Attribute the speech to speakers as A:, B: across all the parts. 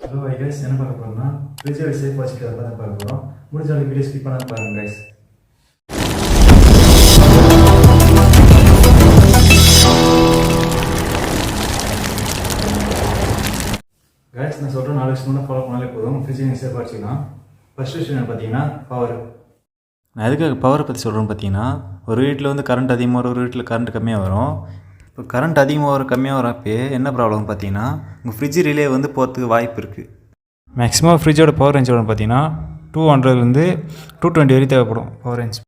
A: Hello guys, என்ன பார்க்க போறோம்னா ஃப்ரிட்ஜை சேஃப் வச்சுக்கிறத பத்தி பார்க்க போறோம். முடிஞ்ச அளவுக்கு வீடியோ ஸ்கிப் பண்ணாம பாருங்க guys. guys நான் சொல்ற 4 விஷயம் ஃபாலோ பண்ணாலே போதும் ஃப்ரிட்ஜை சேஃப் வச்சுக்கலாம். ஃபர்ஸ்ட் விஷயம் பாத்தீங்கன்னா பவர்.
B: நான் எதுக்காக பவரை பற்றி சொல்கிறேன்னு பார்த்தீங்கன்னா ஒரு வீட்டில் வந்து கரண்ட் அதிகமாக வரும், ஒரு வீட்டில் கரண்ட் கம்மியாக வரும். இப்போ கரண்ட் அதிகமாக வரும் கம்மியாக வரப்போ என்ன ப்ராப்ளம் பார்த்தீங்கன்னா உங்கள் ஃப்ரிட்ஜ் ரிலே வந்து போகிறதுக்கு வாய்ப்பு இருக்குது. மேக்ஸிமம் ஃப்ரிட்ஜோட பவர் ரேஞ்ச் எவ்வளோ பார்த்தீங்கன்னா 200லேருந்து 220 வரைக்கும் தேவைப்படும் பவர் ரேஞ்ச்.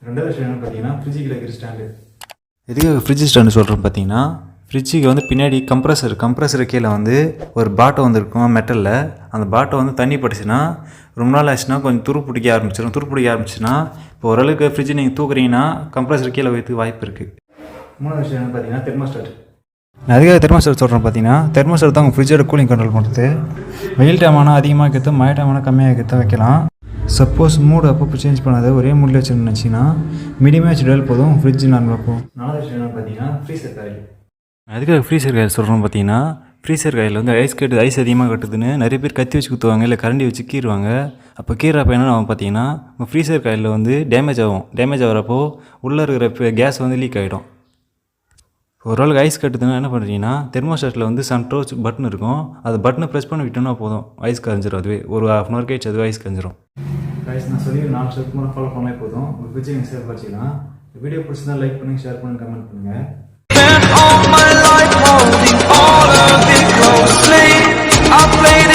A: ரெண்டாவது விஷயம் என்ன பார்த்தீங்கன்னா ஃப்ரிட்ஜுக்கு இருக்கிற ஸ்டாண்டு.
B: எதுக்காக ஃப்ரிட்ஜ் ஸ்டாண்டு சொல்கிறேன்னு பார்த்தீங்கன்னா ஃப்ரிட்ஜுக்கு வந்து பின்னாடி கம்ப்ரஸர் கீழே வந்து ஒரு பாட்டை வந்துருக்கும் மெட்டலில். அந்த பாட்டை வந்து தண்ணி பட்டுச்சுன்னா ரொம்ப நாள் ஆச்சுன்னா கொஞ்சம் துரு பிடிக்க ஆரம்பிச்சுன்னா இப்போ ஓரளவுக்கு ஃப்ரிட்ஜ் நீங்கள் தூக்குறீங்கன்னா கம்ப்ரஸர் கீழே வைத்து வாய்ப்பு இருக்குது.
A: மூணாவது விஷயம் என்ன பார்த்தீங்கன்னா தெர்மோஸ்டாட்.
B: நான் அதுக்காக தெர்மோஸ்டாட் சொல்கிறேன் பார்த்தீங்கன்னா தெர்மோஸ்டாட் தான் உங்கள் ஃப்ரிட்ஜோட கூலிங் கண்ட்ரோல் பண்ணுறது. வெயில் டைமான அதிகமாக வைக்கிறது, மழை டைமான கம்மியாக வைக்கிறது வைக்கலாம். சப்போஸ் மூடு அப்பப்போ சேஞ்ச் பண்ணாத ஒரே மூடில் வச்சுருந்துச்சின்னா மீடியமாக வச்சுட்டால் போதும், ஃப்ரிட்ஜ் நார்மலாக இருக்கும்.
A: நாலாவது விஷயம் என்ன பார்த்தீங்கன்னா ஃப்ரீசர் காயில்.
B: அதுக்காக ஃப்ரீசர் காயில் சொல்கிறோம் பார்த்தீங்கன்னா ஃப்ரீசர் காயில் வந்து ஐஸ் அதிகமாக கட்டுதுன்னு நிறைய பேர் கத்தி வச்சு குத்துவாங்க, இல்லை கரண்டி வச்சு கீறுவாங்க. அப்போ கீறப்போ என்ன ஆகும் பார்த்தீங்கன்னா உங்கள் ஃப்ரீசர் காயில் வந்து டேமேஜ் ஆகிறப்போ உள்ளே இருக்கிற கேஸ் வந்து லீக் ஆகிடும். ஓரளவுக்கு ஐஸ் கட்டுதுன்னா என்ன பண்ணுறீங்கன்னா தெர்மோஸ்டாட்டில் வந்து டோச் பட்டன் இருக்கும், அது பட்டனை ப்ரெஸ் பண்ணி விட்டோம்னா போதும், ஐஸ் கரைஞ்சிரும். அதுவே ஒரு ½ hour கழிச்சு அதுவே ஐஸ் கரைஞ்சிரும்.
A: கைஸ் நான் சொல்லி 4 ஸ்டெப் மூலம் ஃபாலோ பண்ணாலே போதும், உங்கள் ஃப்ரிட்ஜை நீங்கள் சேஃப் வச்சுக்கலாம். வீடியோ பிடிச்சிருந்தா லைக் பண்ணுங்கள், ஷேர் பண்ணுங்கள், கமெண்ட் பண்ணுங்கள். All my life holding all of it closely. I played